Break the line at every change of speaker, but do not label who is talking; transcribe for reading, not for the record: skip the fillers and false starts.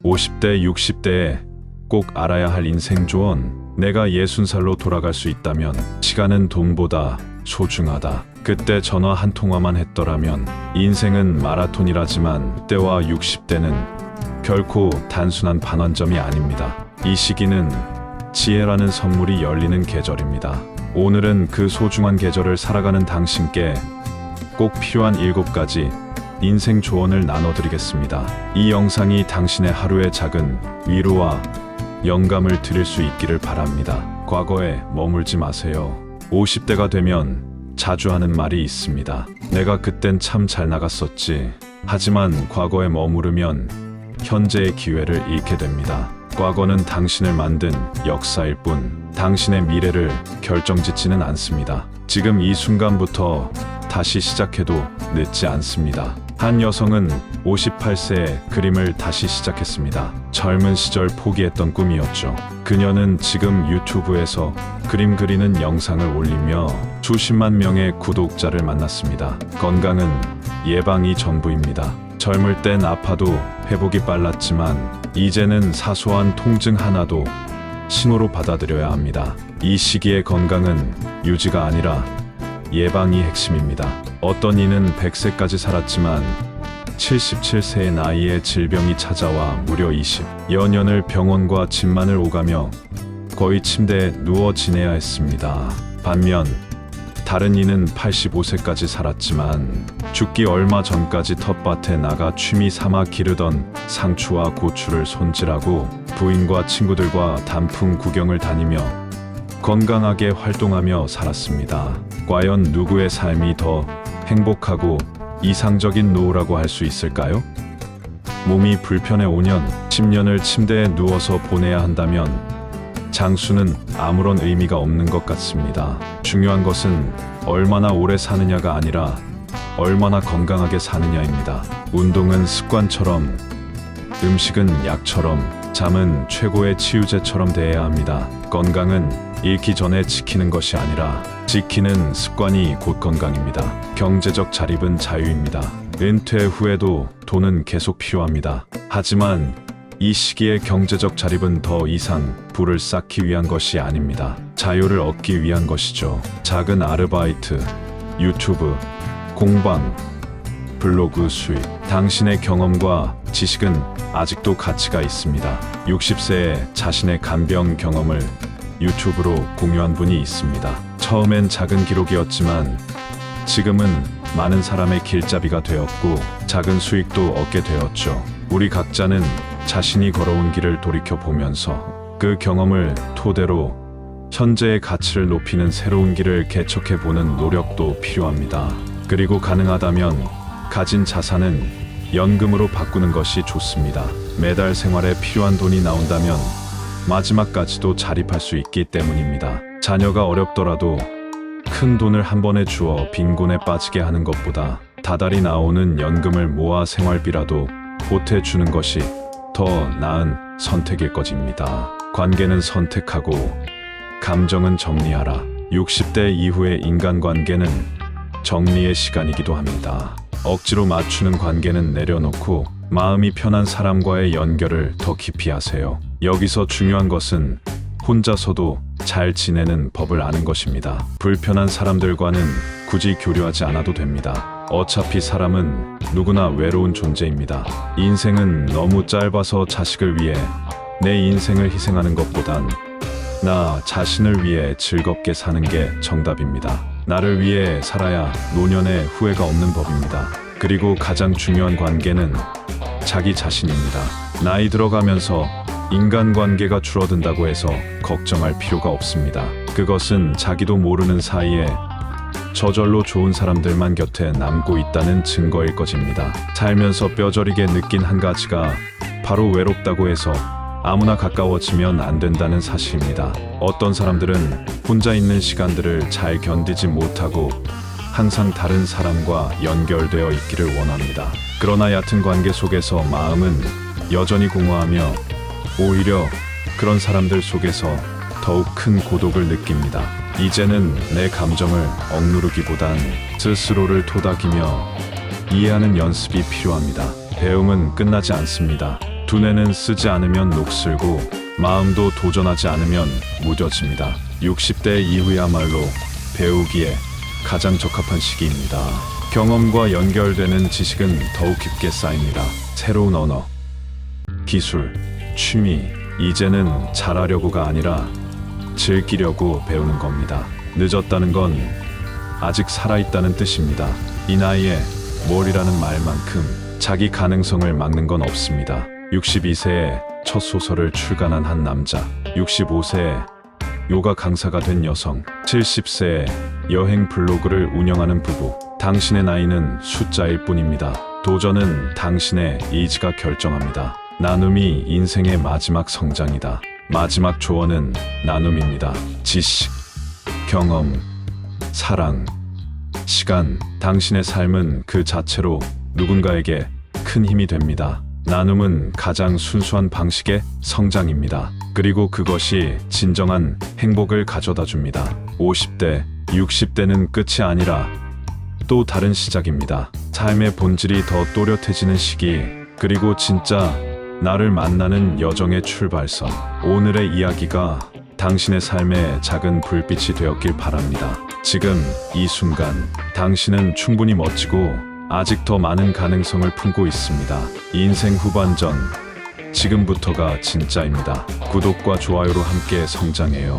50대, 60대에 꼭 알아야 할 인생 조언. 내가 60살로 돌아갈 수 있다면 시간은 돈보다 소중하다. 그때 전화 한 통화만 했더라면. 인생은 마라톤이라지만 그때와 60대는 결코 단순한 반환점이 아닙니다. 이 시기는 지혜라는 선물이 열리는 계절입니다. 오늘은 그 소중한 계절을 살아가는 당신께 꼭 필요한 7가지 인생 조언을 나눠드리겠습니다. 이 영상이 당신의 하루의 작은 위로와 영감을 드릴 수 있기를 바랍니다. 과거에 머물지 마세요. 50대가 되면 자주 하는 말이 있습니다. 내가 그땐 참 잘 나갔었지. 하지만 과거에 머무르면 현재의 기회를 잃게 됩니다. 과거는 당신을 만든 역사일 뿐 당신의 미래를 결정짓지는 않습니다. 지금 이 순간부터 다시 시작해도 늦지 않습니다. 한 여성은 58세에 그림을 다시 시작했습니다. 젊은 시절 포기했던 꿈이었죠. 그녀는 지금 유튜브에서 그림 그리는 영상을 올리며 수십만 명의 구독자를 만났습니다. 건강은 예방이 전부입니다. 젊을 땐 아파도 회복이 빨랐지만 이제는 사소한 통증 하나도 신호로 받아들여야 합니다. 이 시기의 건강은 유지가 아니라 예방이 핵심입니다. 어떤 이는 100세까지 살았지만 77세의 나이에 질병이 찾아와 무려 20여 년을 병원과 집만을 오가며 거의 침대에 누워 지내야 했습니다. 반면 다른 이는 85세까지 살았지만 죽기 얼마 전까지 텃밭에 나가 취미 삼아 기르던 상추와 고추를 손질하고 부인과 친구들과 단풍 구경을 다니며 건강하게 활동하며 살았습니다. 과연 누구의 삶이 더 행복하고 이상적인 노후라고 할 수 있을까요? 몸이 불편해 5년, 10년을 침대에 누워서 보내야 한다면 장수는 아무런 의미가 없는 것 같습니다. 중요한 것은 얼마나 오래 사느냐가 아니라 얼마나 건강하게 사느냐입니다. 운동은 습관처럼, 음식은 약처럼, 잠은 최고의 치유제처럼 대해야 합니다. 건강은 잃기 전에 지키는 것이 아니라 지키는 습관이 곧 건강입니다. 경제적 자립은 자유입니다. 은퇴 후에도 돈은 계속 필요합니다. 하지만 이 시기의 경제적 자립은 더 이상 부를 쌓기 위한 것이 아닙니다. 자유를 얻기 위한 것이죠. 작은 아르바이트, 유튜브, 공방, 블로그 수익. 당신의 경험과 지식은 아직도 가치가 있습니다. 60세에 자신의 간병 경험을 유튜브로 공유한 분이 있습니다. 처음엔 작은 기록이었지만 지금은 많은 사람의 길잡이가 되었고 작은 수익도 얻게 되었죠. 우리 각자는 자신이 걸어온 길을 돌이켜보면서 그 경험을 토대로 현재의 가치를 높이는 새로운 길을 개척해보는 노력도 필요합니다. 그리고 가능하다면 가진 자산은 연금으로 바꾸는 것이 좋습니다. 매달 생활에 필요한 돈이 나온다면 마지막까지도 자립할 수 있기 때문입니다. 자녀가 어렵더라도 큰 돈을 한 번에 주어 빈곤에 빠지게 하는 것보다 다달이 나오는 연금을 모아 생활비라도 보태주는 것이 더 나은 선택일 것입니다. 관계는 선택하고 감정은 정리하라. 60대 이후의 인간관계는 정리의 시간이기도 합니다. 억지로 맞추는 관계는 내려놓고 마음이 편한 사람과의 연결을 더 깊이 하세요. 여기서 중요한 것은 혼자서도 잘 지내는 법을 아는 것입니다. 불편한 사람들과는 굳이 교류하지 않아도 됩니다. 어차피 사람은 누구나 외로운 존재입니다. 인생은 너무 짧아서 자식을 위해 내 인생을 희생하는 것보단 나 자신을 위해 즐겁게 사는 게 정답입니다. 나를 위해 살아야 노년에 후회가 없는 법입니다. 그리고 가장 중요한 관계는 자기 자신입니다. 나이 들어가면서 인간관계가 줄어든다고 해서 걱정할 필요가 없습니다. 그것은 자기도 모르는 사이에 저절로 좋은 사람들만 곁에 남고 있다는 증거일 것입니다. 살면서 뼈저리게 느낀 한 가지가 바로 외롭다고 해서 아무나 가까워지면 안 된다는 사실입니다. 어떤 사람들은 혼자 있는 시간들을 잘 견디지 못하고 항상 다른 사람과 연결되어 있기를 원합니다. 그러나 얕은 관계 속에서 마음은 여전히 공허하며 오히려 그런 사람들 속에서 더욱 큰 고독을 느낍니다. 이제는 내 감정을 억누르기보단 스스로를 토닥이며 이해하는 연습이 필요합니다. 배움은 끝나지 않습니다. 두뇌는 쓰지 않으면 녹슬고 마음도 도전하지 않으면 무뎌집니다. 60대 이후야말로 배우기에 가장 적합한 시기입니다. 경험과 연결되는 지식은 더욱 깊게 쌓입니다. 새로운 언어, 기술, 취미, 이제는 잘하려고가 아니라 즐기려고 배우는 겁니다. 늦었다는 건 아직 살아있다는 뜻입니다. 이 나이에 뭘이라는 말만큼 자기 가능성을 막는 건 없습니다. 62세에 첫 소설을 출간한 한 남자, 65세에 요가 강사가 된 여성, 70세에 여행 블로그를 운영하는 부부. 당신의 나이는 숫자일 뿐입니다. 도전은 당신의 의지가 결정합니다. 나눔이 인생의 마지막 성장이다. 마지막 조언은 나눔입니다. 지식, 경험, 사랑, 시간, 당신의 삶은 그 자체로 누군가에게 큰 힘이 됩니다. 나눔은 가장 순수한 방식의 성장입니다. 그리고 그것이 진정한 행복을 가져다 줍니다. 50대, 60대는 끝이 아니라 또 다른 시작입니다. 삶의 본질이 더 또렷해지는 시기, 그리고 진짜 나를 만나는 여정의 출발선. 오늘의 이야기가 당신의 삶의 작은 불빛이 되었길 바랍니다. 지금 이 순간 당신은 충분히 멋지고 아직 더 많은 가능성을 품고 있습니다. 인생 후반전, 지금부터가 진짜입니다. 구독과 좋아요로 함께 성장해요.